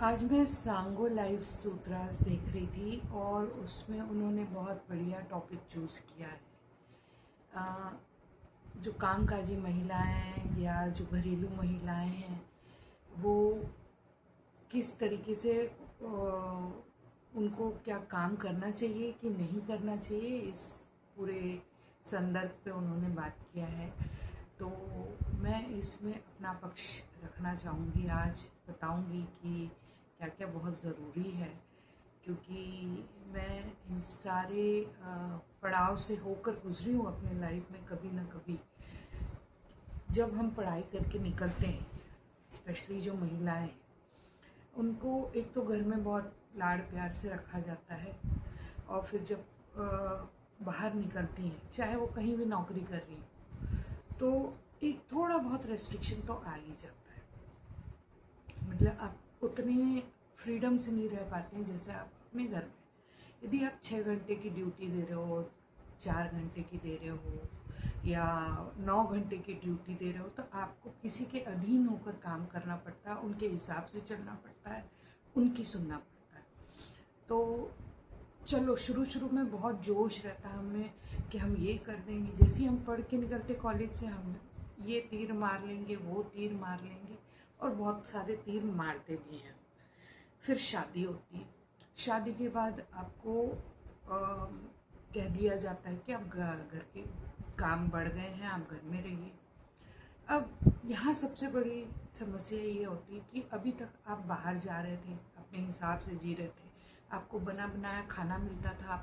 आज मैं सांगो लाइफ सूत्रास देख रही थी और उसमें उन्होंने बहुत बढ़िया टॉपिक चूज़ किया है। जो कामकाजी महिलाएं हैं या जो घरेलू महिलाएं हैं वो किस तरीके से उनको क्या काम करना चाहिए कि नहीं करना चाहिए, इस पूरे संदर्भ पे उन्होंने बात किया है। तो मैं इसमें अपना पक्ष रखना चाहूँगी, आज बताऊँगी कि क्या क्या बहुत ज़रूरी है, क्योंकि मैं इन सारे पड़ाव से होकर गुजरी हूँ अपने लाइफ में। कभी ना कभी जब हम पढ़ाई करके निकलते हैं, स्पेशली जो महिलाएं हैं, उनको एक तो घर में बहुत लाड़ प्यार से रखा जाता है, और फिर जब बाहर निकलती हैं, चाहे वो कहीं भी नौकरी कर रही हो, तो एक थोड़ा बहुत रेस्ट्रिक्शन तो आ ही जाता है। मतलब आप उतने फ्रीडम से नहीं रह पाते हैं जैसे आप अपने घर में। यदि आप 6 घंटे की ड्यूटी दे रहे हो, 4 घंटे की दे रहे हो या 9 घंटे की ड्यूटी दे रहे हो, तो आपको किसी के अधीन होकर काम करना पड़ता है, उनके हिसाब से चलना पड़ता है, उनकी सुनना पड़ता है। तो चलो शुरू शुरू में बहुत जोश रहता है हमें कि हम ये कर देंगे। जैसे ही हम पढ़ के निकलते कॉलेज से, हम ये तीर मार लेंगे, वो तीर मार लेंगे, और बहुत सारे तीर मारते भी हैं। फिर शादी होती है। शादी के बाद आपको कह दिया जाता है कि आप घर के काम बढ़ गए हैं, आप घर में रहिए। अब यहाँ सबसे बड़ी समस्या ये होती है कि अभी तक आप बाहर जा रहे थे, अपने हिसाब से जी रहे थे, आपको बना बनाया खाना मिलता था,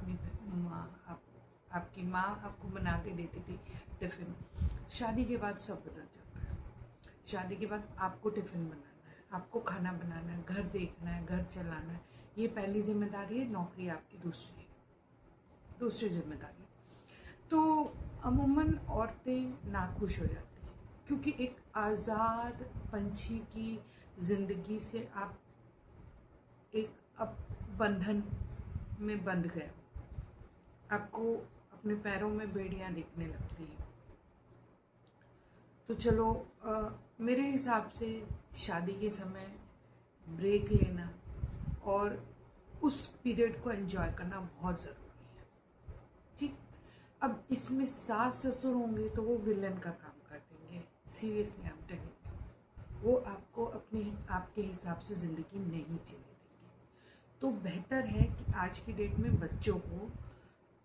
आपकी माँ आपको बना के देती थी टिफ़िन। शादी के बाद सब बदल जाता है। शादी के बाद आपको टिफ़िन बनाना है, आपको खाना बनाना है, घर देखना है, घर चलाना है। ये पहली जिम्मेदारी है, नौकरी आपकी दूसरी जिम्मेदारी। तो अमूमन औरतें नाखुश हो जाती हैं, क्योंकि एक आज़ाद पंछी की ज़िंदगी से आप एक अब बंधन में बंध गए। आपको अपने पैरों में बेड़ियां दिखने लगती हैं। तो चलो मेरे हिसाब से शादी के समय ब्रेक लेना और उस पीरियड को एंजॉय करना बहुत ज़रूरी है। ठीक। अब इसमें सास ससुर होंगे तो वो विलन का काम कर देंगे। Seriously I am telling you, वो आपको आपके हिसाब से ज़िंदगी नहीं जीने देंगे। तो बेहतर है कि आज की डेट में बच्चों को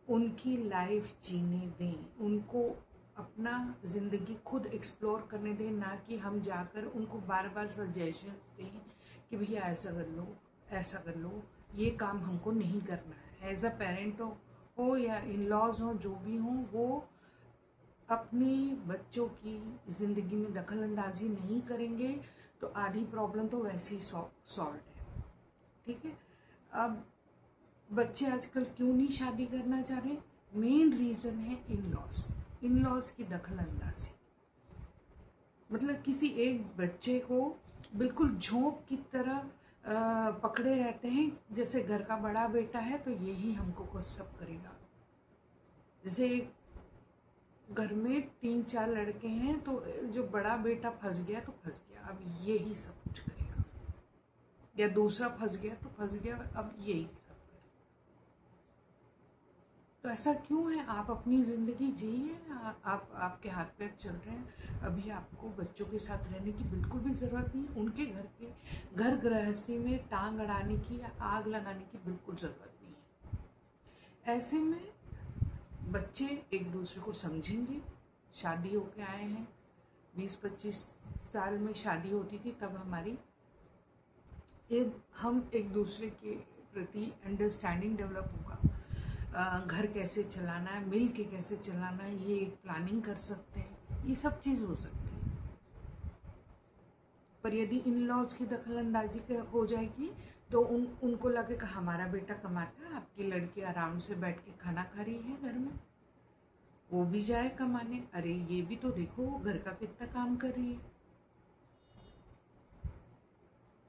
उनकी लाइफ जीने दें, उनको अपना ज़िंदगी खुद एक्सप्लोर करने दें, ना कि हम जाकर उनको बार बार सजेशंस दें कि भैया ऐसा कर लो, ऐसा कर लो, ये काम हमको नहीं करना है। एज अ पेरेंट हो या इन लॉज हो, जो भी हो, वो अपने बच्चों की ज़िंदगी में दखल अंदाजी नहीं करेंगे तो आधी प्रॉब्लम तो वैसे ही सॉल्व है। ठीक है। अब बच्चे आजकल क्यों नहीं शादी करना चाह रहे? मेन रीज़न है इन लॉज की दखल अंदाजी। मतलब किसी एक बच्चे को बिल्कुल झोंक की तरह पकड़े रहते हैं, जैसे घर का बड़ा बेटा है तो यही हमको कुछ सब करेगा। जैसे घर में 3-4 लड़के हैं तो जो बड़ा बेटा फंस गया तो फंस गया, अब यही सब कुछ करेगा, या दूसरा फंस गया तो फंस गया, अब यही सब करेगा। तो ऐसा क्यों है? आप अपनी ज़िंदगी जिए, आप आपके हाथ पैर चल रहे हैं। अभी आपको बच्चों के साथ रहने की बिल्कुल भी ज़रूरत नहीं, उनके घर गृहस्थी में टांग अड़ाने की या आग लगाने की बिल्कुल ज़रूरत नहीं है। ऐसे में बच्चे एक दूसरे को समझेंगे। शादी होके आए हैं, 20-25 साल में शादी होती थी, तब हम एक दूसरे के प्रति अंडरस्टैंडिंग डेवलप होगा। घर कैसे चलाना है, मिल के कैसे चलाना है, ये एक प्लानिंग कर सकते हैं। ये सब चीज़ हो सकती है। पर यदि इन लॉज की दखल अंदाजी हो जाएगी तो उनको लगेगा हमारा बेटा कमाता है, आपकी लड़की आराम से बैठ के खाना खा रही है घर में, वो भी जाए कमाने, अरे ये भी तो देखो घर का कितना काम कर रही है।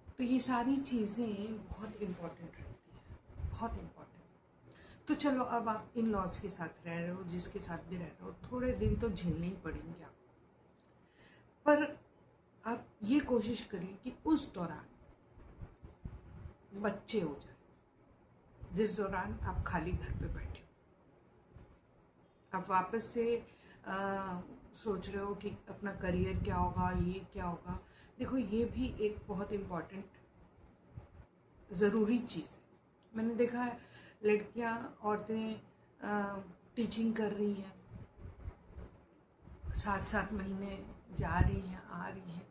तो ये सारी चीज़ें बहुत इम्पोर्टेंट रहती हैं, बहुत इम्पोर्टेंट। तो चलो अब आप इन लॉज के साथ रह रहे हो, जिसके साथ भी रह रहे हो, थोड़े दिन तो झेलने ही पड़ेंगे आपको। पर आप ये कोशिश करिए कि उस दौरान बच्चे हो जाए, जिस दौरान आप खाली घर पे बैठे हो, आप वापस से सोच रहे हो कि अपना करियर क्या होगा, ये क्या होगा। देखो, ये भी एक बहुत इम्पोर्टेंट ज़रूरी चीज़ है। मैंने देखा है लड़कियां, औरतें टीचिंग कर रही हैं, 7-7 महीने जा रही हैं, आ रही हैं।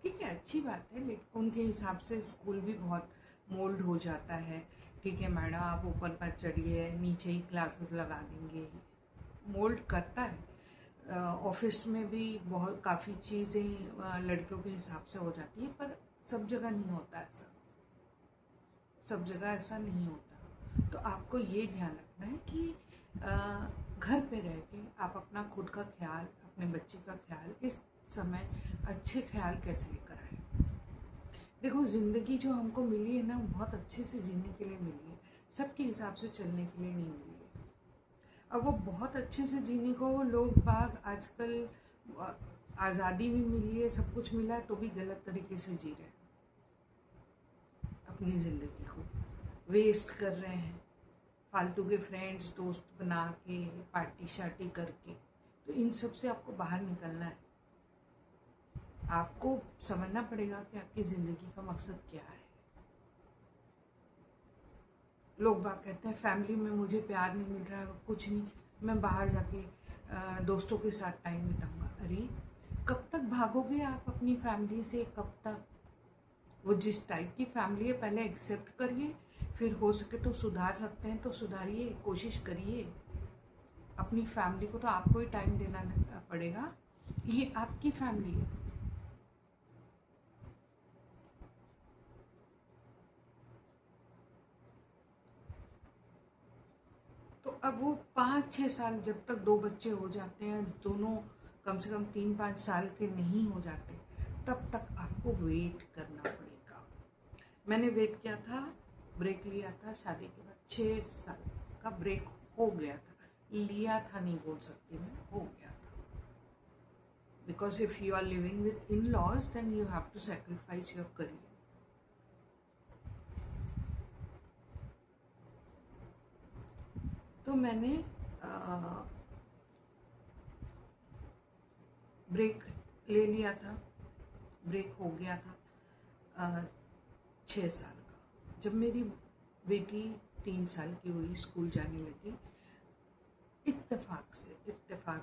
ठीक है, अच्छी बात है, लेकिन उनके हिसाब से स्कूल भी बहुत मोल्ड हो जाता है। ठीक है मैडम, आप ऊपर मत चढ़िए, नीचे ही क्लासेस लगा देंगे, मोल्ड करता है। ऑफिस में भी बहुत काफ़ी चीज़ें लड़कियों के हिसाब से हो जाती है, पर सब जगह नहीं होता ऐसा, सब जगह ऐसा नहीं होता। तो आपको ये ध्यान रखना है कि घर पे रह के आप अपना खुद का ख्याल, अपने बच्चे का ख्याल इस समय अच्छे ख्याल कैसे लेकर आए। देखो, ज़िंदगी जो हमको मिली है ना, बहुत अच्छे से जीने के लिए मिली है, सबके हिसाब से चलने के लिए नहीं मिली है। अब वो बहुत अच्छे से जीने को लोग बाग आजकल, आज़ादी भी मिली है, सब कुछ मिला है, तो भी गलत तरीके से जी रहे हैं, अपनी ज़िंदगी को वेस्ट कर रहे हैं, फालतू के फ्रेंड्स दोस्त बना के, पार्टी शार्टी करके। तो इन सब से आपको बाहर निकलना है। आपको समझना पड़ेगा कि आपकी ज़िंदगी का मकसद क्या है। लोग बात कहते हैं फैमिली में मुझे प्यार नहीं मिल रहा है, कुछ नहीं, मैं बाहर जाके दोस्तों के साथ टाइम बिताऊंगा। अरे, कब तक भागोगे आप अपनी फैमिली से? कब तक? वो जिस टाइप की फैमिली है पहले एक्सेप्ट करिए, फिर हो सके तो सुधार सकते हैं तो सुधारिए, कोशिश करिए। अपनी फैमिली को तो आपको ही टाइम देना पड़ेगा, ये आपकी फैमिली है। तो अब वो 5-6 साल, जब तक 2 बच्चे हो जाते हैं, दोनों कम से कम 3-5 साल के नहीं हो जाते, तब तक आपको वेट करना पड़ेगा। मैंने वेट किया था, ब्रेक लिया था शादी के बाद, 6 साल का ब्रेक हो गया था, लिया था नहीं बोल सकती मैं, हो गया था। Because if you are living with in laws then you have to sacrifice your career. तो मैंने ब्रेक ले लिया था, ब्रेक हो गया था 6 साल का। जब मेरी बेटी 3 साल की हुई, स्कूल जाने लगी, इत्तेफाक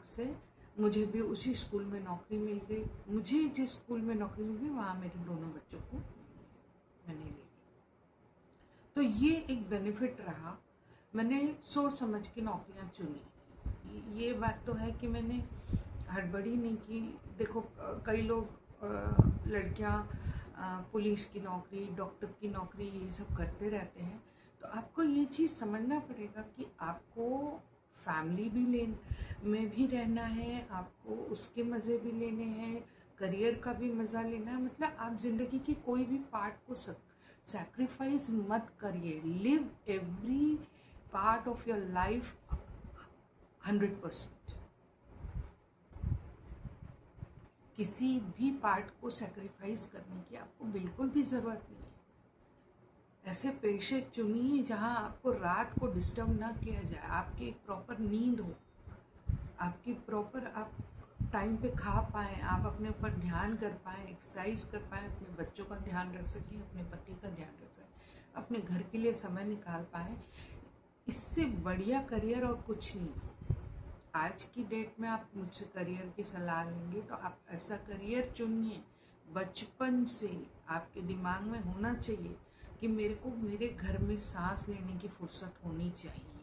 से मुझे भी उसी स्कूल में नौकरी मिल गई। मुझे जिस स्कूल में नौकरी मिल गई वहाँ मेरे दोनों बच्चों को मैंने ले ली। तो ये एक बेनिफिट रहा, मैंने सोच समझ के नौकरियाँ चुनी। ये बात तो है कि मैंने हड़बड़ी नहीं की। देखो, कई लोग लड़कियां पुलिस की नौकरी, डॉक्टर की नौकरी, ये सब करते रहते हैं। तो आपको ये चीज़ समझना पड़ेगा कि आपको फैमिली भी में भी रहना है, आपको उसके मज़े भी लेने हैं, करियर का भी मज़ा लेना है। मतलब आप ज़िंदगी की कोई भी पार्ट को सैक्रिफाइस मत करिए। Live every part of your life 100%। किसी भी पार्ट को सैक्रिफाइस करने की आपको बिल्कुल भी ज़रूरत नहीं है। ऐसे पेशे चुनिए जहां आपको रात को डिस्टर्ब ना किया जाए, आपकी एक प्रॉपर नींद हो, आपकी प्रॉपर आप टाइम पे खा पाएँ, आप अपने ऊपर ध्यान कर पाएँ, एक्सरसाइज कर पाएँ, अपने बच्चों का ध्यान रख सकें, अपने पति का ध्यान रख सकें, अपने घर के लिए समय निकाल पाएँ। इससे बढ़िया करियर और कुछ नहीं। आज की डेट में आप मुझसे करियर की सलाह लेंगे तो आप ऐसा करियर चुनिए, बचपन से आपके दिमाग में होना चाहिए कि मेरे को मेरे घर में सांस लेने की फुर्सत होनी चाहिए,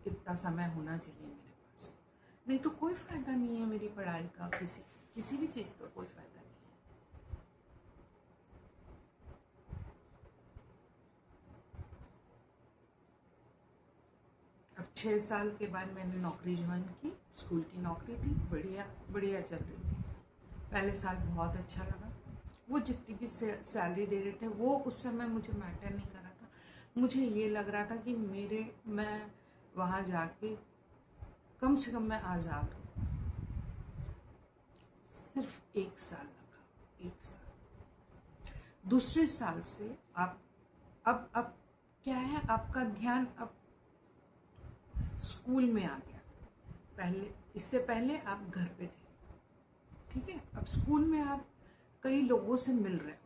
इतना समय होना चाहिए मेरे पास। नहीं तो कोई फायदा नहीं है मेरी पढ़ाई का, किसी भी चीज़ का कोई फायदा नहीं है। अब 6 साल के बाद मैंने नौकरी ज्वाइन की, स्कूल की नौकरी थी, बढ़िया बढ़िया चल रही थी। पहले साल बहुत अच्छा लगा, वो जितनी भी सैलरी दे रहे थे वो उस समय मुझे मैटर नहीं कर रहा था। मुझे ये लग रहा था कि मैं वहाँ जाके कम से कम मैं आज़ाद हूँ। सिर्फ 1 साल लगा, 1 साल। दूसरे साल से आप अब क्या है, आपका ध्यान अब स्कूल में आ गया। पहले, इससे पहले आप घर पे थे, ठीक है। अब स्कूल में आप कई लोगों से मिल रहे हो,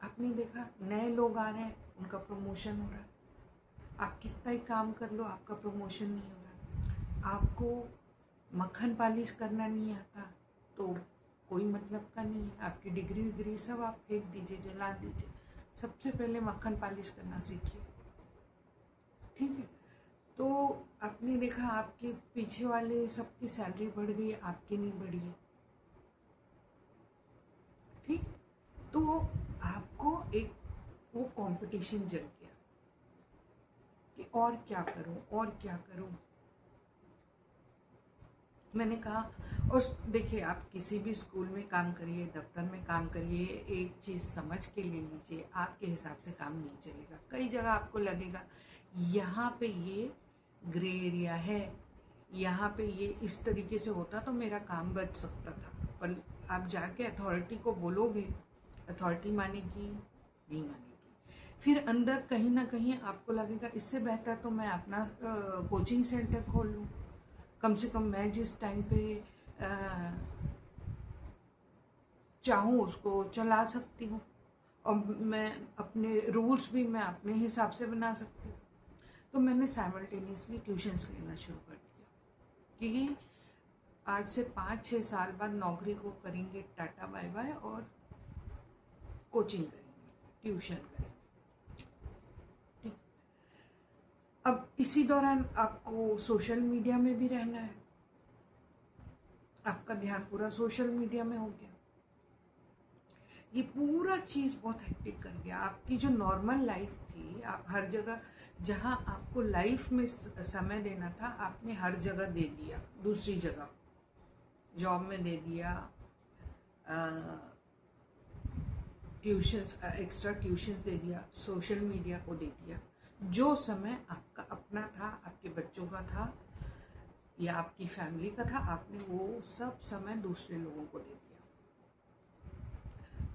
आपने देखा नए लोग आ रहे हैं, उनका प्रमोशन हो रहा है। आप कितना ही काम कर लो, आपका प्रमोशन नहीं हो रहा। आपको मक्खन पालिश करना नहीं आता तो कोई मतलब का नहीं है। आपकी डिग्री विग्री सब आप फेंक दीजिए, जला दीजिए। सबसे पहले मक्खन पालिश करना सीखिए, ठीक है। तो आपने देखा आपके पीछे वाले सबकी सैलरी बढ़ गई, आपकी नहीं बढ़ी है, ठीक। तो आपको एक वो कंपटीशन जग गया कि और क्या करूं और क्या करूं। मैंने कहा, और देखिए, आप किसी भी स्कूल में काम करिए, दफ्तर में काम करिए, एक चीज़ समझ के ले लीजिए, आपके हिसाब से काम नहीं चलेगा। कई जगह आपको लगेगा यहाँ पे ये ग्रे एरिया है, यहाँ पे ये इस तरीके से होता तो मेरा काम बच सकता था। पर आप जाके अथॉरिटी को बोलोगे, अथॉरिटी मानेगी नहीं मानेगी। फिर अंदर कहीं ना कहीं आपको लगेगा इससे बेहतर तो मैं अपना कोचिंग सेंटर खोल लूँ। कम से कम मैं जिस टाइम पे चाहूँ उसको चला सकती हूँ, और मैं अपने रूल्स भी मैं अपने हिसाब से बना सकती हूँ। तो मैंने साइमल्टेनियसली ट्यूशन्स लेना शुरू कर दिया, क्योंकि आज से 5-6 साल बाद नौकरी को करेंगे टाटा बाय बाय, और कोचिंग करेंगे, ट्यूशन करेंगे, ठीक। अब इसी दौरान आपको सोशल मीडिया में भी रहना है, आपका ध्यान पूरा सोशल मीडिया में हो गया। ये पूरा चीज़ बहुत हेक्टिक कर गया। आपकी जो नॉर्मल लाइफ थी, आप हर जगह, जहाँ आपको लाइफ में समय देना था, आपने हर जगह दे दिया। दूसरी जगह जॉब में दे दिया, ट्यूशन्स, एक्स्ट्रा ट्यूशन्स दे दिया, सोशल मीडिया को दे दिया। जो समय आपका अपना था, आपके बच्चों का था या आपकी फैमिली का था, आपने वो सब समय दूसरे लोगों को दे दिया।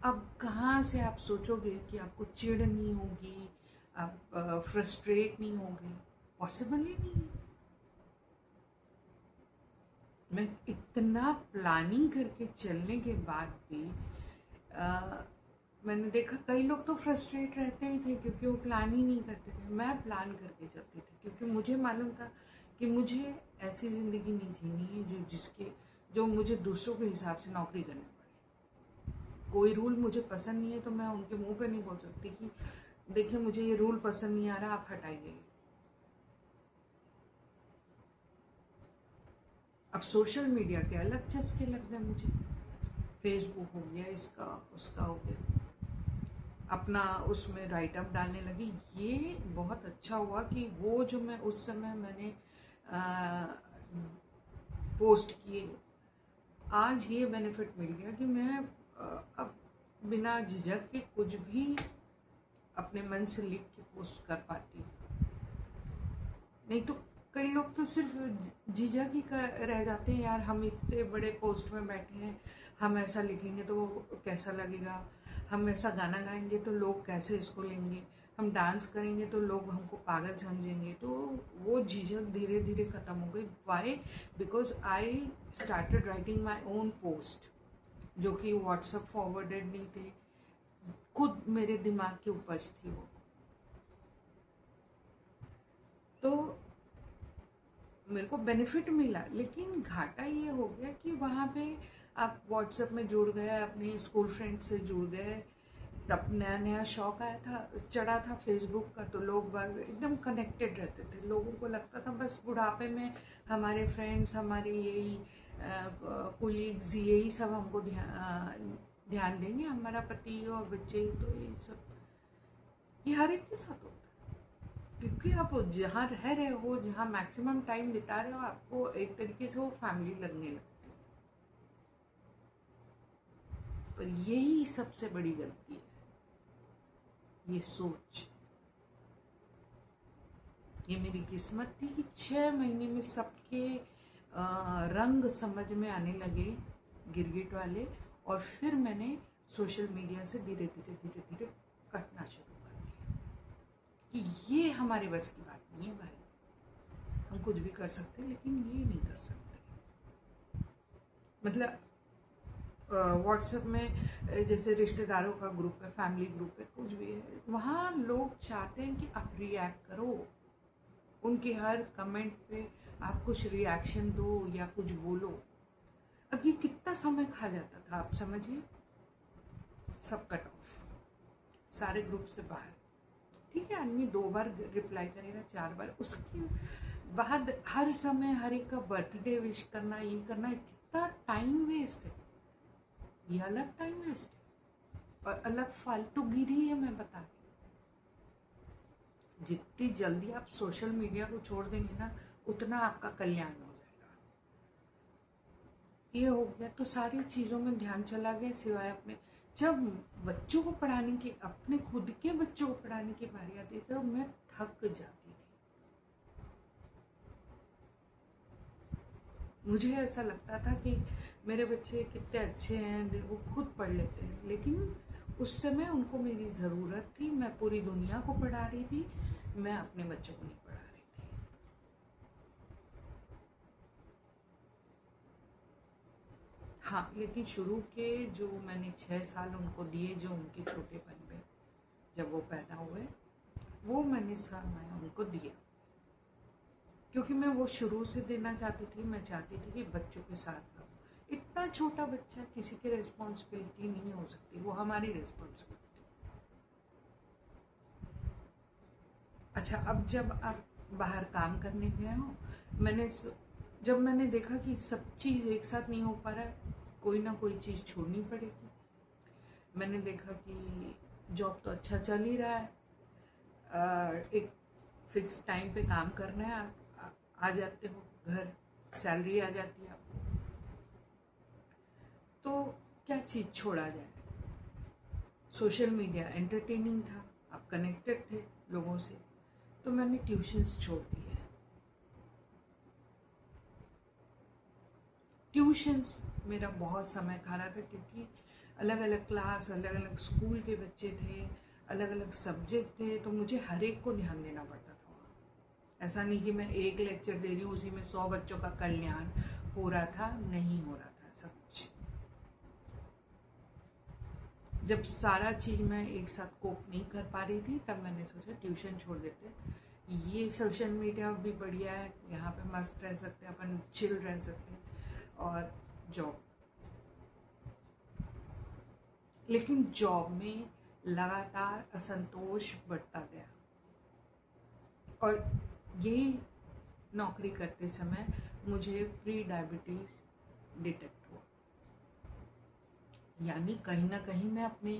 अब कहाँ से आप सोचोगे कि आपको चिढ़ नहीं होगी, आप फ्रस्ट्रेट नहीं होगे? पॉसिबल ही नहीं है। मैं इतना प्लानिंग करके चलने के बाद भी मैंने देखा कई लोग तो फ्रस्ट्रेट रहते ही थे, क्योंकि वो प्लान ही नहीं करते थे। मैं प्लान करके चलती थी, क्योंकि मुझे मालूम था कि मुझे ऐसी ज़िंदगी नहीं जीनी है जो मुझे दूसरों के हिसाब से नौकरी करनी पड़े। कोई रूल मुझे पसंद नहीं है तो मैं उनके मुंह पे नहीं बोल सकती कि देखिए मुझे ये रूल पसंद नहीं आ रहा, आप हटाइए। अब सोशल मीडिया के अलग चस्के लग गए मुझे, फेसबुक हो गया, इसका उसका हो गया, अपना उसमें राइटअप डालने लगी। ये बहुत अच्छा हुआ कि वो जो मैं उस समय मैंने पोस्ट किए, आज ये बेनिफिट मिल गया कि मैं अब बिना झिझक के कुछ भी अपने मन से लिख के पोस्ट कर पाती हूँ। नहीं तो कई लोग तो सिर्फ झिझक ही रह जाते हैं, यार हम इतने बड़े पोस्ट में बैठे हैं, हम ऐसा लिखेंगे तो कैसा लगेगा, हम ऐसा गाना गाएंगे तो लोग कैसे इसको लेंगे, हम डांस करेंगे तो लोग हमको पागल समझेंगे। तो वो झिझक धीरे धीरे ख़त्म हो गई। Why? Because I started writing my own post, जो कि व्हाट्सएप फॉरवर्डेड नहीं थे, खुद मेरे दिमाग की उपज थी वो। तो मेरे को बेनिफिट मिला, लेकिन घाटा ये हो गया कि वहाँ पे आप व्हाट्सएप में जुड़ गए, अपने स्कूल फ्रेंड से जुड़ गए, तब नया नया शौक आया था, चढ़ा था फेसबुक का, तो लोग एकदम कनेक्टेड रहते थे। लोगों को लगता था बस बुढ़ापे में हमारे फ्रेंड्स, हमारे यही कोलीग्स, यही सब हमको ध्यान देंगे, हमारा पति और बच्चे, तो ये सब ये हर एक के साथ होता है। क्योंकि आप जहाँ रह रहे हो, जहाँ मैक्सिमम टाइम बिता रहे हो, आपको एक तरीके से वो फैमिली लगने लगती है। पर यही सबसे बड़ी गलती है, ये सोच। ये मेरी किस्मत थी कि 6 महीने में सबके रंग समझ में आने लगे, गिरगिट वाले। और फिर मैंने सोशल मीडिया से धीरे धीरे धीरे धीरे ये हमारे बस की बात नहीं है भाई। हम कुछ भी कर सकते हैं लेकिन ये नहीं कर सकते। मतलब व्हाट्सएप में जैसे रिश्तेदारों का ग्रुप है, फैमिली ग्रुप है, कुछ भी है, वहाँ लोग चाहते हैं कि आप रिएक्ट करो, उनके हर कमेंट पे आप कुछ रिएक्शन दो या कुछ बोलो। अब ये कितना समय खा जाता था आप समझिए। सब कट ऑफ, सारे ग्रुप से बाहर। ठीक है, आदमी 2 बार रिप्लाई करेगा, 4 बार, उसके बाद हर समय हर एक का बर्थडे विश करना, ये करना, कितना टाइम वेस्ट है। ये अलग टाइम वेस्ट है और अलग फालतूगिरी है। मैं बता रही हूँ, जितनी जल्दी आप सोशल मीडिया को छोड़ देंगे ना, उतना आपका कल्याण हो जाएगा। ये हो गया तो सारी चीज़ों में ध्यान चला गया, सिवाय अपने। जब बच्चों को पढ़ाने की, अपने खुद के बच्चों को पढ़ाने की बारी आती थी तो मैं थक जाती थी। मुझे ऐसा लगता था कि मेरे बच्चे कितने अच्छे हैं, वो खुद पढ़ लेते हैं, लेकिन उस समय उनको मेरी ज़रूरत थी। मैं पूरी दुनिया को पढ़ा रही थी, मैं अपने बच्चों को नहीं पढ़ा रही थी। हाँ, लेकिन शुरू के जो मैंने 6 साल उनको दिए, जो उनके छोटेपन में जब वो पैदा हुए, वो मैंने समय उनको दिया, क्योंकि मैं वो शुरू से देना चाहती थी। मैं चाहती थी कि बच्चों के साथ रहो। इतना छोटा बच्चा किसी की रिस्पॉन्सिबिलिटी नहीं हो सकती, वो हमारी रिस्पॉन्सिबिलिटी। अच्छा, अब जब आप बाहर काम करने गए हो, जब मैंने देखा कि सब चीज़ एक साथ नहीं हो पा रहा है, कोई ना कोई चीज़ छोड़नी पड़ेगी। मैंने देखा कि जॉब तो अच्छा चल ही रहा है, एक फिक्स टाइम पे काम करना है, आप आ जाते हो घर, सैलरी आ जाती है आपको, तो क्या चीज़ छोड़ा जाए। सोशल मीडिया एंटरटेनिंग था, आप कनेक्टेड थे लोगों से, तो मैंने ट्यूशन्स छोड़ दिए। ट्यूशन्स मेरा बहुत समय खा रहा था, क्योंकि अलग अलग क्लास, अलग अलग स्कूल के बच्चे थे, अलग अलग सब्जेक्ट थे, तो मुझे हर एक को ध्यान देना पड़ता था वहाँ। ऐसा नहीं कि मैं एक लेक्चर दे रही हूँ, उसी में 100 बच्चों का कल्याण हो रहा था, नहीं हो रहा था ऐसा कुछ। जब सारा चीज़ मैं एक साथ कोप नहीं कर पा रही थी, तब मैंने सोचा ट्यूशन छोड़ देते। ये सोशल मीडिया भी बढ़िया है, यहाँ पे मस्त रह सकते हैं अपन, चिल रह सकते हैं, और जॉब। लेकिन जॉब में लगातार असंतोष बढ़ता गया, और यही नौकरी करते समय मुझे प्री डायबिटीज डिटेक्ट हुआ। यानी कहीं ना कहीं मैं अपने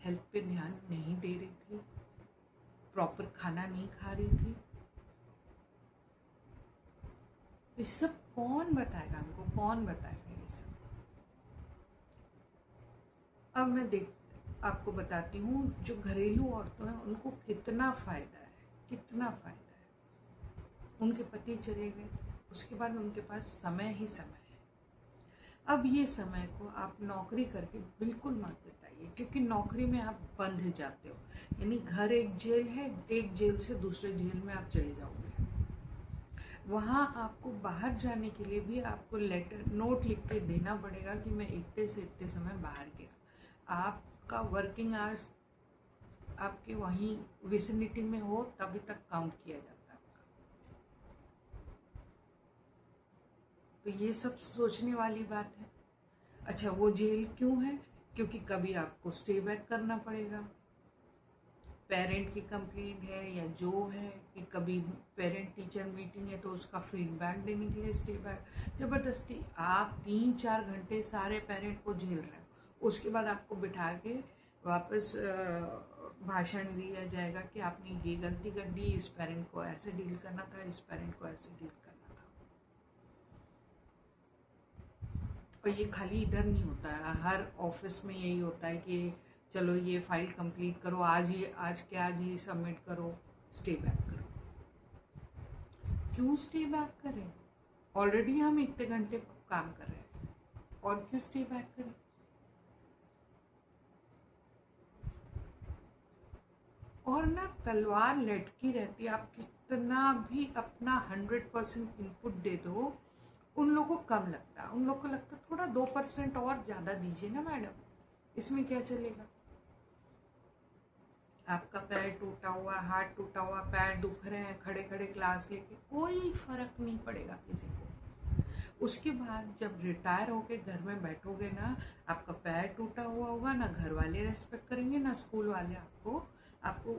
हेल्थ पे ध्यान नहीं दे रही थी, प्रॉपर खाना नहीं खा रही थी। तो ये सब कौन बताएगा हमको, कौन बताएगा ये सब। अब मैं आपको बताती हूँ, जो घरेलू औरतें हैं उनको कितना फ़ायदा है, कितना फ़ायदा है। उनके पति चले गए, उसके बाद उनके पास समय ही समय है। अब ये समय को आप नौकरी करके बिल्कुल मत बिताइए, क्योंकि नौकरी में आप बंध जाते हो। यानी घर एक जेल है, एक जेल से दूसरे जेल में आप चले जाओगे। वहाँ आपको बाहर जाने के लिए भी आपको लेटर, नोट लिख के देना पड़ेगा कि मैं इतने से इतने समय बाहर गया। आपका वर्किंग आवर्स आपके वहीं विसिनिटी में हो, तभी तक काउंट किया जाता है आपका। तो ये सब सोचने वाली बात है। अच्छा, वो जेल क्यों है? क्योंकि कभी आपको स्टे बैक करना पड़ेगा, पेरेंट की कंप्लेंट है या जो है, कि कभी पेरेंट टीचर मीटिंग है तो उसका फीडबैक देने के लिए स्टे बैक। ज़बरदस्ती आप 3-4 घंटे सारे पेरेंट को झेल रहे हो, उसके बाद आपको बिठा के वापस भाषण दिया जाएगा कि आपने ये गलती कर दी, इस पेरेंट को ऐसे डील करना था, इस पेरेंट को ऐसे डील करना था। और ये खाली इधर नहीं होता है, हर ऑफिस में यही होता है कि चलो ये फाइल कंप्लीट करो, आज के आज ही सबमिट करो, स्टे बैक करो। क्यों स्टे बैक करें? ऑलरेडी हम इतने घंटे काम कर रहे हैं, और क्यों स्टे बैक करें? और और ना तलवार लटकी रहती है, आप कितना भी अपना 100% इनपुट दे दो, उन लोगों को कम लगता है। उन लोगों को लगता है थोड़ा 2% और ज़्यादा दीजिए ना मैडम, इसमें क्या चलेगा। आपका पैर टूटा हुआ, हाथ टूटा हुआ, पैर दुख रहे हैं, खड़े खड़े क्लास लेके, कोई फर्क नहीं पड़ेगा किसी को। उसके बाद जब रिटायर होके घर में बैठोगे ना, आपका पैर टूटा हुआ होगा, ना घर वाले रेस्पेक्ट करेंगे, ना स्कूल वाले आपको आपको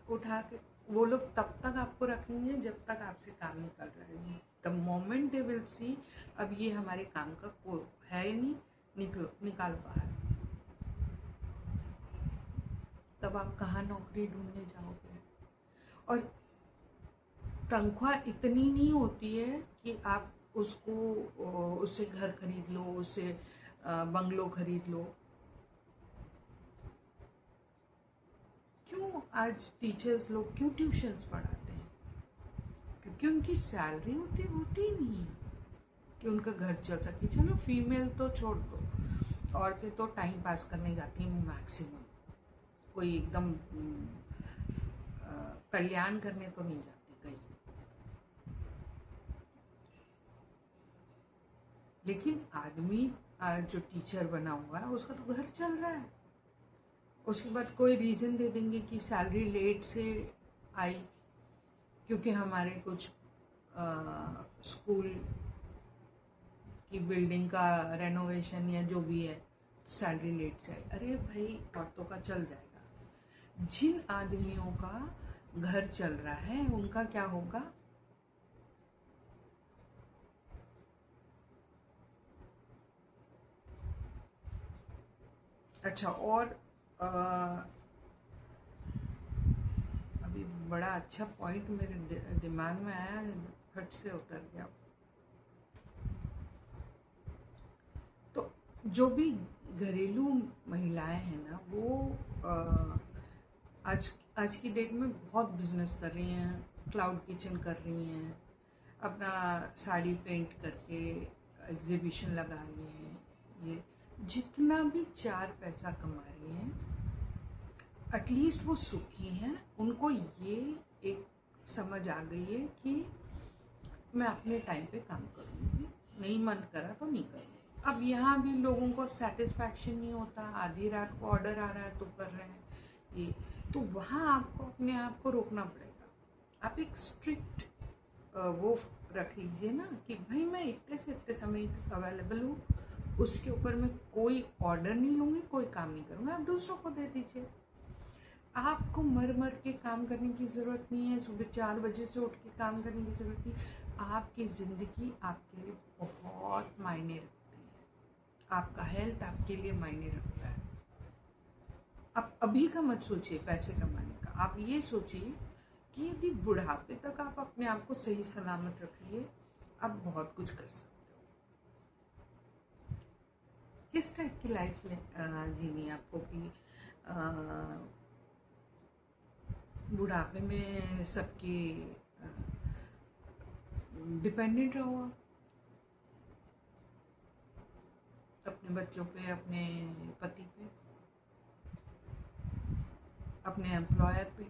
उठा के, वो लोग तब तक आपको रखेंगे जब तक आपसे काम नहीं कर रहे हैं। The moment they will see अब ये हमारे काम का को है ही नहीं, निकालो बाहर, तब आप कहाँ नौकरी ढूंढने जाओगे। और तनख्वाह इतनी नहीं होती है कि आप उससे घर खरीद लो, उससे बंगलो खरीद लो। क्यों आज टीचर्स लोग क्यों ट्यूशन्स पढ़ाते हैं? क्योंकि उनकी सैलरी होती ही नहीं है कि उनका घर चल सके। चलो फीमेल तो छोड़ दो, औरतें तो टाइम पास करने जाती हैं मैक्सिमम, कोई एकदम कल्याण करने तो नहीं जाती कहीं। लेकिन आदमी जो टीचर बना हुआ है उसका तो घर चल रहा है। उसके बाद कोई रीज़न दे देंगे कि सैलरी लेट से आई, क्योंकि हमारे कुछ स्कूल की बिल्डिंग का रेनोवेशन या जो भी है, सैलरी लेट से आई। अरे भाई, औरतों का चल जाएगा। जिन आदमियों का घर चल रहा है उनका क्या होगा? अच्छा, और अभी बड़ा अच्छा पॉइंट मेरे दिमाग में आया, फट से उतर गया। तो जो भी घरेलू महिलाएं हैं ना, वो आज की डेट में बहुत बिजनेस कर रही हैं, क्लाउड किचन कर रही हैं, अपना साड़ी पेंट करके एग्जीबिशन लगा रही हैं। ये जितना भी 4 पैसा कमा रही हैं, एटलीस्ट वो सुखी हैं। उनको ये एक समझ आ गई है कि मैं अपने टाइम पे काम करूँगी, नहीं मन करा तो नहीं करूँगी। अब यहाँ भी लोगों को सेटिस्फैक्शन नहीं होता, आधी रात को ऑर्डर आ रहा है तो कर रहे हैं ये, तो वहाँ आपको अपने आप को रोकना पड़ेगा। आप एक स्ट्रिक्ट वो रख लीजिए ना कि भाई मैं इतने से इतने समय अवेलेबल हूँ, उसके ऊपर मैं कोई ऑर्डर नहीं लूँगी, कोई काम नहीं करूँगी, आप दूसरों को दे दीजिए। आपको मर मर के काम करने की ज़रूरत नहीं है, सुबह 4 बजे से उठ के काम करने की ज़रूरत नहीं। आपकी ज़िंदगी आपके लिए बहुत मायने रखती है, आपका हेल्थ आपके लिए मायने रखता है। आप अभी का मत सोचिए पैसे कमाने का, आप ये सोचिए कि यदि बुढ़ापे तक आप अपने आप को सही सलामत रखिए, आप बहुत कुछ कर सकते हो। किस टाइप की लाइफ जीनी है आपको कि बुढ़ापे में सबके डिपेंडेंट रहो आप, अपने बच्चों पे, अपने पति पे, अपने एम्प्लॉयर पे।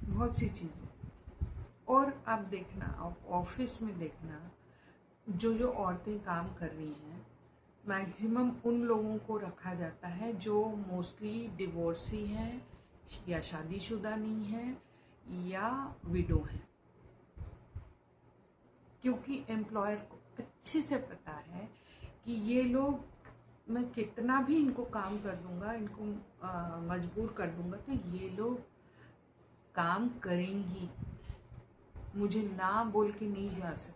बहुत सी चीज़ें। और आप देखना, आप ऑफिस में देखना, जो औरतें काम कर रही हैं, मैक्सिमम उन लोगों को रखा जाता है जो मोस्टली डिवोर्सी हैं या शादीशुदा नहीं हैं या विडो हैं, क्योंकि एम्प्लॉयर को अच्छे से पता है कि ये लोग, मैं कितना भी इनको काम कर दूंगा, इनको मजबूर कर दूंगा तो ये लोग काम करेंगी, मुझे ना बोल के नहीं जा सकती।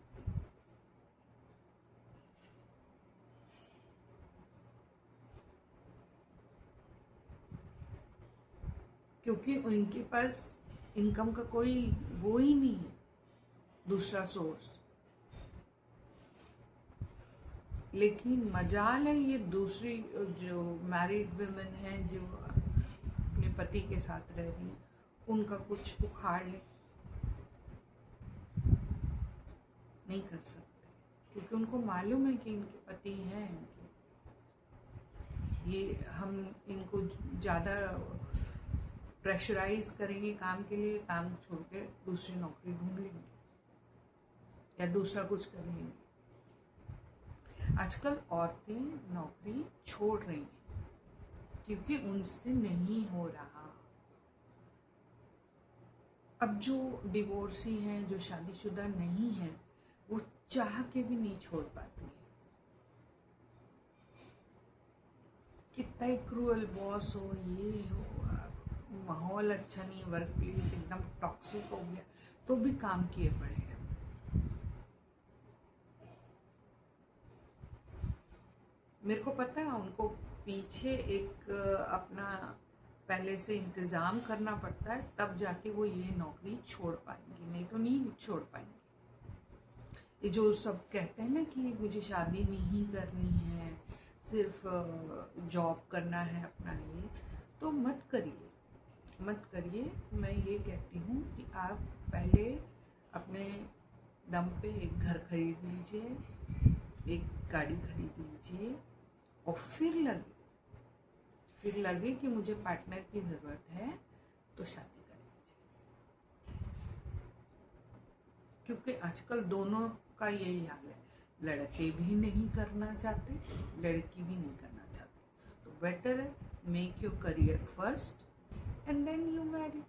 क्योंकि उनके पास इनकम का कोई वो ही नहीं है, दूसरा सोर्स। लेकिन मजाल है ये दूसरी जो मैरिड वुमेन हैं, जो अपने पति के साथ रह रही हैं, उनका कुछ उखाड़ ले, नहीं कर सकते, क्योंकि उनको मालूम है कि इनके पति हैं इनके। ये हम इनको ज़्यादा प्रेशराइज करेंगे काम के लिए, काम छोड़ के दूसरी नौकरी ढूंढ लेंगे या दूसरा कुछ कर लेंगे। आजकल औरतें नौकरी छोड़ रही हैं क्योंकि उनसे नहीं हो रहा। अब जो डिवोर्सी हैं, जो शादीशुदा नहीं हैं, वो चाह के भी नहीं छोड़ पाती है। कितना ही क्रूअल बॉस हो, ये हो, माहौल अच्छा नहीं, वर्क प्लेस एकदम टॉक्सिक हो गया, तो भी काम किए पड़े हैं। मेरे को पता है उनको पीछे एक अपना पहले से इंतज़ाम करना पड़ता है, तब जाके वो ये नौकरी छोड़ पाएंगी, नहीं तो नहीं छोड़ पाएंगी। ये जो सब कहते हैं ना कि मुझे शादी नहीं करनी है, सिर्फ जॉब करना है अपना, ये तो मत करिए, मत करिए। मैं ये कहती हूँ कि आप पहले अपने दम पे एक घर खरीद लीजिए, एक गाड़ी खरीद लीजिए, और फिर लगे कि मुझे पार्टनर की ज़रूरत है तो शादी कर लीजिए। क्योंकि आजकल दोनों का यही हाल है, लड़के भी नहीं करना चाहते, लड़की भी नहीं करना चाहती। तो बेटर है make your career first and then you marry.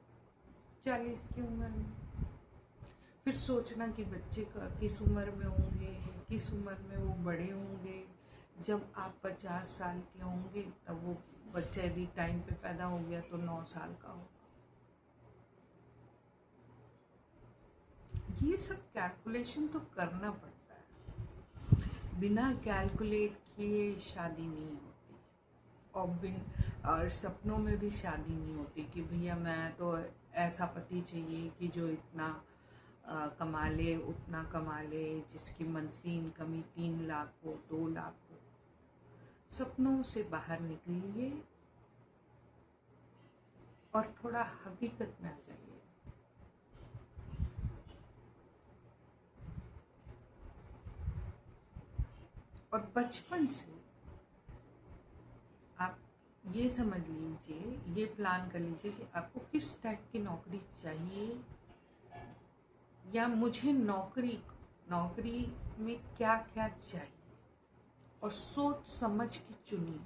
40 की उम्र में फिर सोचना कि बच्चे का किस उम्र में होंगे, किस उम्र में वो बड़े होंगे। जब आप 50 साल के होंगे तब वो बच्चा यदि टाइम पे पैदा हो गया तो 9 साल का होगा। ये सब कैलकुलेशन तो करना पड़ता है, बिना कैलकुलेट किए शादी नहीं होती। और सपनों में भी शादी नहीं होती कि भैया मैं तो ऐसा पति चाहिए कि जो इतना कमा ले, उतना कमा ले, जिसकी मंथली इनकम ही 3 लाख हो, 2 लाख हो। सपनों से बाहर निकलिए और थोड़ा हकीकत में आ जाइए। और बचपन से आप ये समझ लीजिए, ये प्लान कर लीजिए कि आपको किस टाइप की नौकरी चाहिए, या मुझे नौकरी में क्या क्या चाहिए, और सोच समझ के चुनिए।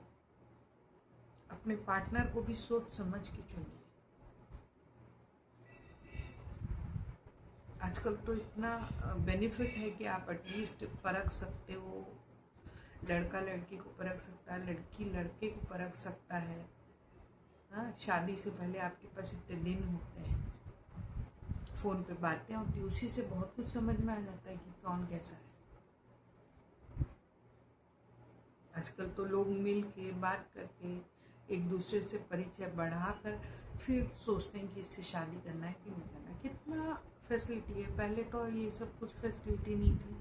अपने पार्टनर को भी सोच समझ के चुनिए। आजकल तो इतना बेनिफिट है कि आप एटलीस्ट परख सकते हो, लड़का लड़की को परख सकता है, लड़की लड़के को परख सकता है। हाँ, शादी से पहले आपके पास इतने दिन होते हैं, फ़ोन पे बातें होती, उसी से बहुत कुछ समझ में आ जाता है कि कौन कैसा है। आजकल तो लोग मिल के बात करके एक दूसरे से परिचय बढ़ाकर फिर सोचते हैं कि इससे शादी करना है कि नहीं करना है। कितना फैसिलिटी है, पहले तो ये सब कुछ फैसिलिटी नहीं थी।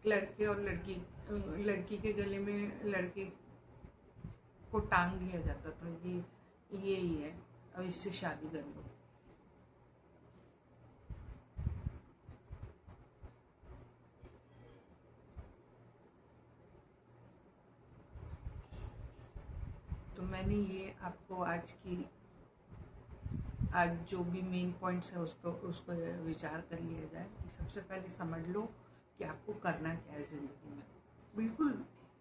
लड़के और लड़की के गले में लड़के को टांग दिया जाता था कि ये ही है, अब इससे शादी कर लो। तो मैंने ये आपको आज जो भी मेन पॉइंट्स है उसको विचार कर लिया जाए कि सबसे पहले समझ लो कि आपको करना क्या है ज़िंदगी में। बिल्कुल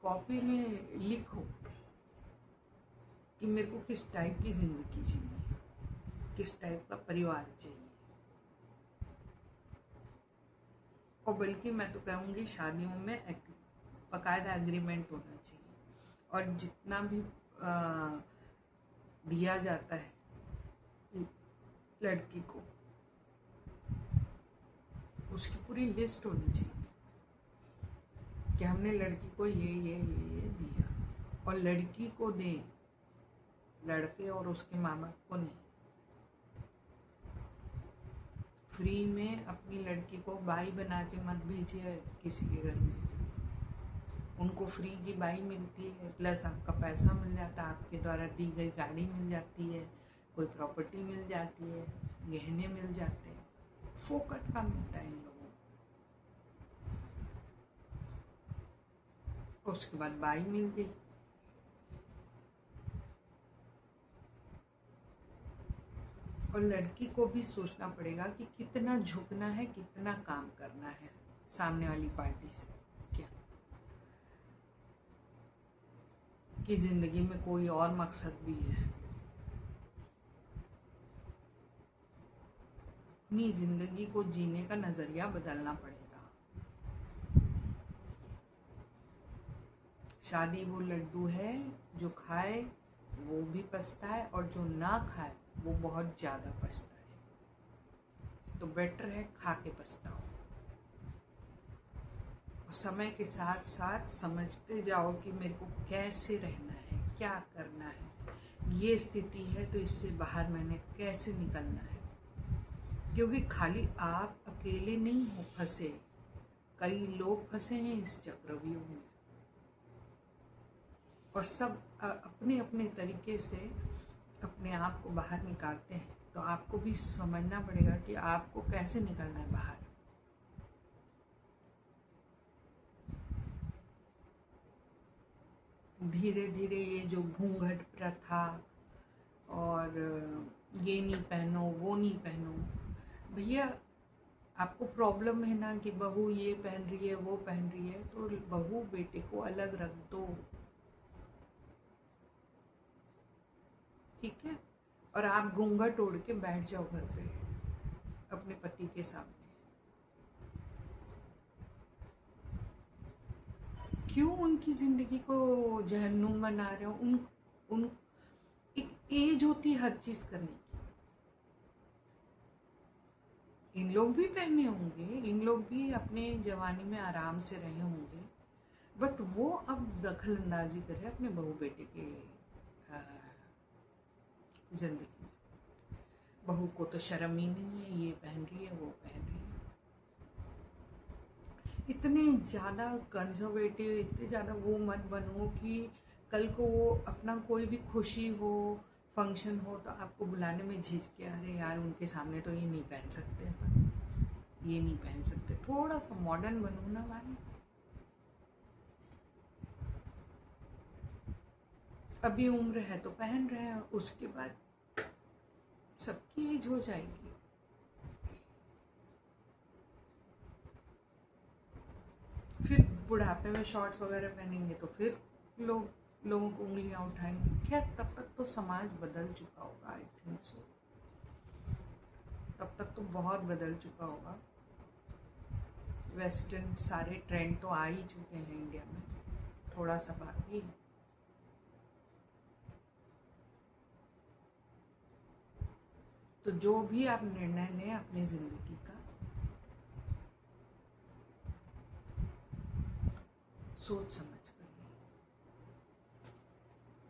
कॉपी में लिखो कि मेरे को किस टाइप की ज़िंदगी जीनी है, किस टाइप का परिवार चाहिए। और बल्कि मैं तो कहूँगी शादियों में बाकायदा एग्रीमेंट होना चाहिए, और जितना भी दिया जाता है लड़की को, उसकी पूरी लिस्ट होनी चाहिए कि हमने लड़की को ये दिया, और लड़की को दें, लड़के और उसके माँ बाप को नहीं। फ्री में अपनी लड़की को बाई बना के मत भेजिए किसी के घर में। उनको फ्री की बाई मिलती है, प्लस आपका पैसा मिल जाता है, आपके द्वारा दी गई गाड़ी मिल जाती है, कोई प्रॉपर्टी मिल जाती है, गहने मिल जाते हैं। फोकट का मिलता है इन लोगों को। उसके बाद बाई मिल गई। और लड़की को भी सोचना पड़ेगा कि कितना झुकना है, कितना काम करना है सामने वाली पार्टी से, क्या कि जिंदगी में कोई और मकसद भी है। अपनी जिंदगी को जीने का नजरिया बदलना पड़ेगा। शादी वो लड्डू है जो खाए वो भी पछताए और जो ना खाए वो बहुत ज्यादा पछताए। तो बेटर है खा के पछताओ। समय के साथ साथ समझते जाओ कि मेरे को कैसे रहना है, क्या करना है। ये स्थिति है तो इससे बाहर मैंने कैसे निकलना है। क्योंकि खाली आप अकेले नहीं हो फंसे, कई लोग फंसे हैं इस चक्रव्यूह में और सब अपने अपने तरीके से अपने आप को बाहर निकालते हैं। तो आपको भी समझना पड़ेगा कि आपको कैसे निकलना है बाहर। धीरे धीरे ये जो घूंघट प्रथा और ये नहीं पहनो वो नहीं पहनो, भैया आपको प्रॉब्लम है ना कि बहू ये पहन रही है वो पहन रही है, तो बहू बेटे को अलग रख दो, ठीक है। और आप घूंघट ओढ़ के बैठ जाओ घर पे अपने पति के सामने। क्यों उनकी जिंदगी को जहन्नुम बना रहे हो? उन एक एज होती है हर चीज करने की। इन लोग भी पहने होंगे, इन लोग भी अपने जवानी में आराम से रहे होंगे, बट वो अब दखल अंदाजी कर रहे हैं अपने बहू बेटे के जिंदगी में। बहू को तो शर्म ही नहीं है, ये पहन रही है वो पहन रही है। इतने ज़्यादा कंजर्वेटिव, इतने ज़्यादा वो मत बनो कि कल को वो अपना कोई भी खुशी हो, फंक्शन हो तो आपको बुलाने में झिझके, अरे यार उनके सामने तो ये नहीं पहन सकते, अपन ये नहीं पहन सकते। थोड़ा सा मॉडर्न बनो ना भाई। अभी उम्र है तो पहन रहे हैं, उसके बाद सबकी एज हो जाएगी। फिर बुढ़ापे में शॉर्ट्स वगैरह पहनेंगे तो फिर लोगों को उंगलियां उठाएंगे। खैर तब तक तो समाज बदल चुका होगा, आई थिंक सो। तब तक तो बहुत बदल चुका होगा। वेस्टर्न सारे ट्रेंड तो आ ही चुके हैं इंडिया में, थोड़ा सा बाकी है। तो जो भी आप निर्णय लें अपनी जिंदगी का, सोच समझ